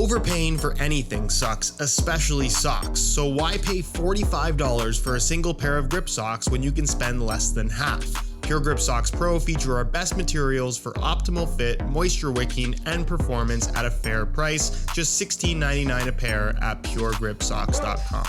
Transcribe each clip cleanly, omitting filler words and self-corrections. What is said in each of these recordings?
Overpaying for anything sucks, especially socks, so why pay $45 for a single pair of grip socks when you can spend less than half? Pure Grip Socks Pro feature our best materials for optimal fit, moisture wicking, and performance at a fair price, just $16.99 a pair at puregripsocks.com.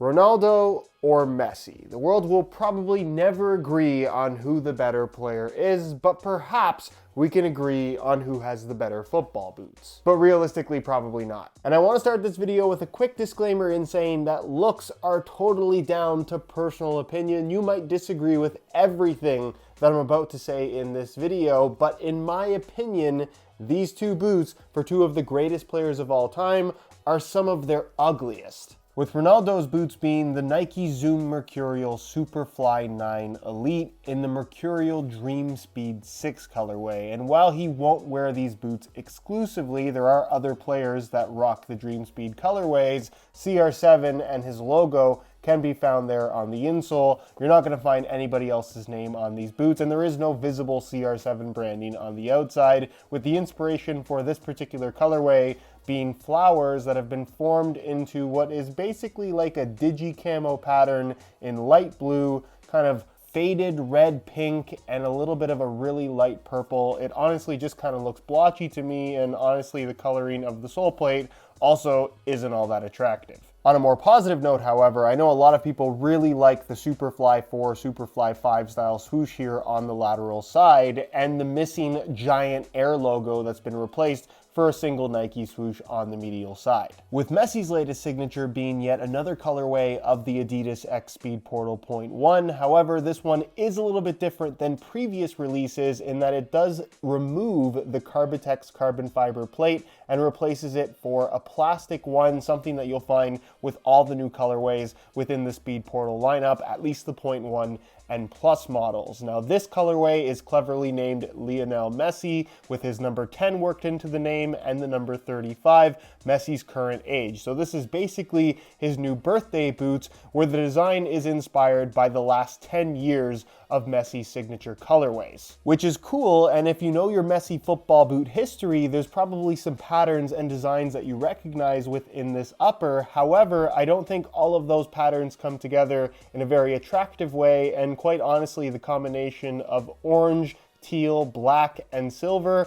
Ronaldo or Messi? The world will probably never agree on who the better player is, but perhaps we can agree on who has the better football boots. But realistically, probably not. And I want to start this video with a quick disclaimer in saying that looks are totally down to personal opinion. You might disagree with everything that I'm about to say in this video, but in my opinion, these two boots for two of the greatest players of all time are some of their ugliest. With Ronaldo's boots being the Nike Zoom Mercurial Superfly 9 Elite in the Mercurial Dream Speed 6 colorway. And while he won't wear these boots exclusively, there are other players that rock the Dream Speed colorways. CR7 and his logo can be found there on the insole. You're not going to find anybody else's name on these boots, and there is no visible CR7 branding on the outside, with the inspiration for this particular colorway being flowers that have been formed into what is basically like a digi-camo pattern in light blue, kind of faded red, pink, and a little bit of a really light purple. It honestly just kind of looks blotchy to me, and honestly the coloring of the sole plate also isn't all that attractive. On a more positive note, however, I know a lot of people really like the Superfly 4, Superfly 5 style swoosh here on the lateral side, and the missing giant air logo that's been replaced for a single Nike swoosh on the medial side. With Messi's latest signature being yet another colorway of the Adidas X Speedportal 0.1, however, this one is a little bit different than previous releases in that it does remove the Carbitex carbon fiber plate and replaces it for a plastic one, something that you'll find with all the new colorways within the Speedportal lineup, at least the 0.1 and Plus models. Now this colorway is cleverly named Lionel Messi, with his number 10 worked into the name and the number 35, Messi's current age. So this is basically his new birthday boots, where the design is inspired by the last 10 years of Messi's signature colorways, which is cool. And if you know your Messi football boot history, there's probably some patterns and designs that you recognize within this upper. However, I don't think all of those patterns come together in a very attractive way, and quite honestly, the combination of orange, teal, black, and silver,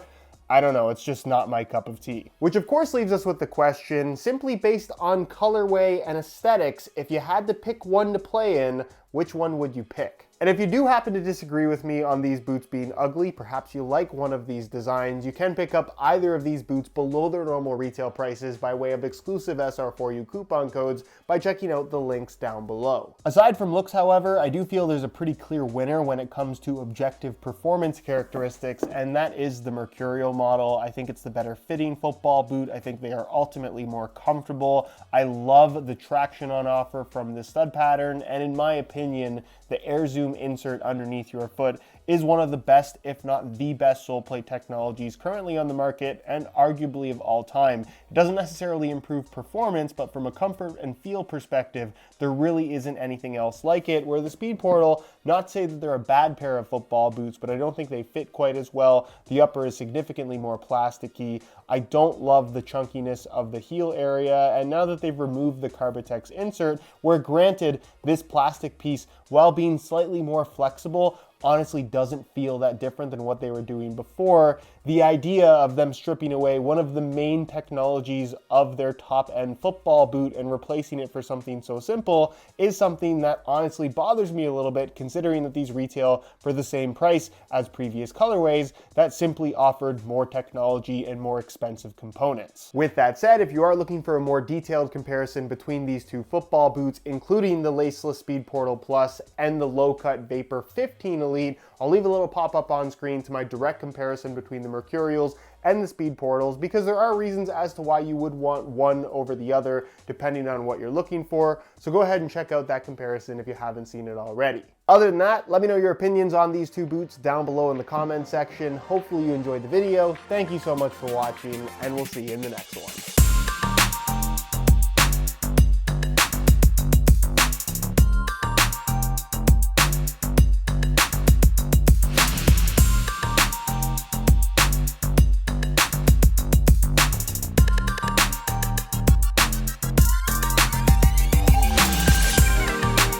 I don't know, it's just not my cup of tea. Which of course leaves us with the question, simply based on colorway and aesthetics, if you had to pick one to play in, which one would you pick? And if you do happen to disagree with me on these boots being ugly, perhaps you like one of these designs, you can pick up either of these boots below their normal retail prices by way of exclusive SR4U coupon codes by checking out the links down below. Aside from looks, however, I do feel there's a pretty clear winner when it comes to objective performance characteristics, and that is the Mercurial model. I think it's the better fitting football boot. I think they are ultimately more comfortable. I love the traction on offer from the stud pattern, and in my opinion, the Air Zoom insert underneath your foot is one of the best, if not the best, sole plate technologies currently on the market and arguably of all time. It doesn't necessarily improve performance, but from a comfort and feel perspective, there really isn't anything else like it, where the Speedportal, not to say that they're a bad pair of football boots, but I don't think they fit quite as well. The upper is significantly more plasticky. I don't love the chunkiness of the heel area, and now that they've removed the Carbitex insert, where granted this plastic piece, while being slightly more flexible, honestly doesn't feel that different than what they were doing before. The idea of them stripping away one of the main technologies of their top-end football boot and replacing it for something so simple is something that honestly bothers me a little bit, considering that these retail for the same price as previous colorways that simply offered more technology and more expensive components. With that said, if you are looking for a more detailed comparison between these two football boots, including the laceless Speedportal Plus and the low-cut Vapor 15 Elite, I'll leave a little pop-up on screen to my direct comparison between the Mercurials and the Speedportals, because there are reasons as to why you would want one over the other depending on what you're looking for. So go ahead and check out that comparison if you haven't seen it already. Other than that, let me know your opinions on these two boots down below in the comment section. Hopefully you enjoyed the video. Thank you so much for watching, and we'll see you in the next one.